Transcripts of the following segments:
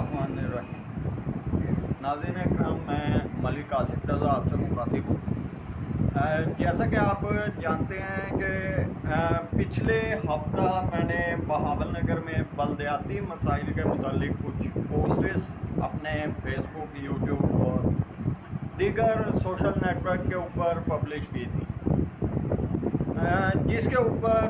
बिस्मिल्लाहिर्रहमानिर्रहीम। नाज़रीन इकराम, मैं मलिक आसिफ रज़ा आपसे मुखातिब हूँ। जैसा कि आप जानते हैं कि पिछले हफ्ता मैंने बहावल नगर में बलदियाती मसाइल के मुतालिक कुछ पोस्ट्स अपने फेसबुक, यूट्यूब और दीगर सोशल नेटवर्क के ऊपर पब्लिश की थी, जिसके ऊपर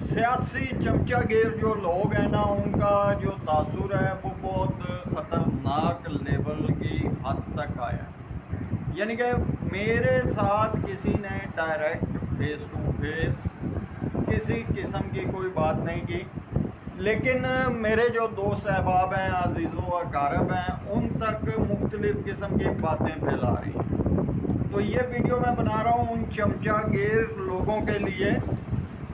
सियासी चमचागिर जो लोग हैं ना, उनका जो तासुर है वो बहुत ख़तरनाक लेवल की हद तक आया है। यानी कि मेरे साथ किसी ने डायरेक्ट फेस टू फेस किसी किस्म की कोई बात नहीं की, लेकिन मेरे जो दोस्त अहबाब हैं, अजीज़ों व अकारब हैं, उन तक मुख्तलिफ़ किस्म की बातें फैला रही हैं। तो ये वीडियो मैं बना रहा हूँ उन चमचागिर लोगों के लिए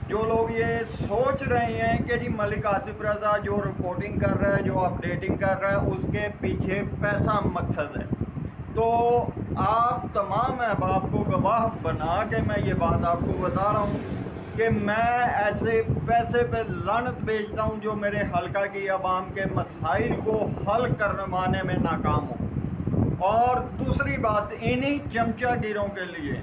जो लोग ये सोच रहे हैं कि जी मलिक आसिफ रज़ा जो रिपोर्टिंग कर रहा है, जो अपडेटिंग कर रहा है, उसके पीछे पैसा मकसद है। तो आप तमाम अहबाब को गवाह बना के मैं ये बात आपको बता रहा हूँ कि मैं ऐसे पैसे पे लानत भेजता हूँ जो मेरे हल्का की आवाम के मसाइल को हल करवाने में नाकाम हो। और दूसरी बात इन्हीं चमचागिरों के लिए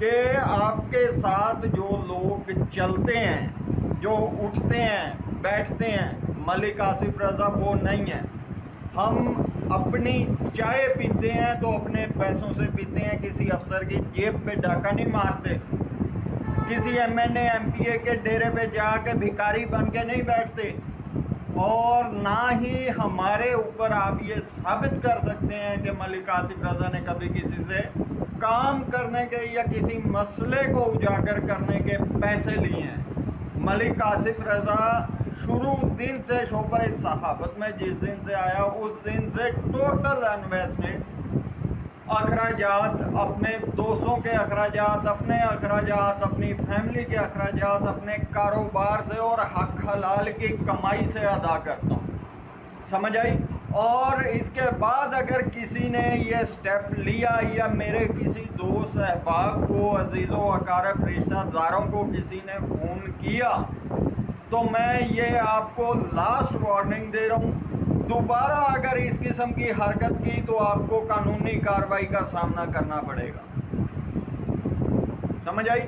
कि आपके साथ जो लोग चलते हैं, जो उठते हैं, बैठते हैं, मलिक आसिफ रज़ा वो नहीं है। हम अपनी चाय पीते हैं तो अपने पैसों से पीते हैं, किसी अफसर की जेब पे डाका नहीं मारते, किसी MNA MPA के डेरे पे जाके भिखारी बन के नहीं बैठते, और ना ही हमारे ऊपर आप ये साबित कर सकते हैं कि मलिक आसिफ रज़ा ने कभी किसी से काम करने के या किसी मसले को उजागर करने के पैसे लिए हैं। मलिक आसिफ रज़ा शुरू दिन से शोबा सहाफत में जिस दिन से आया उस दिन से टोटल इन्वेस्टमेंट, अखराजात, अपने दोस्तों के अखराजात, अपने अखराजात, अपनी फैमिली के अखराजात, अपने कारोबार से और हक हलाल की कमाई से अदा करता हूँ। समझ आई? और इसके बाद अगर किसी ने ये स्टेप लिया या मेरे किसी दोस्त अहबाब को, अजीज़ों अकारब रिश्तेदारों को किसी ने फ़ोन किया, तो मैं ये आपको लास्ट वार्निंग दे रहा हूँ, दोबारा अगर इस किस्म की हरकत की तो आपको कानूनी कार्रवाई का सामना करना पड़ेगा। समझ आई?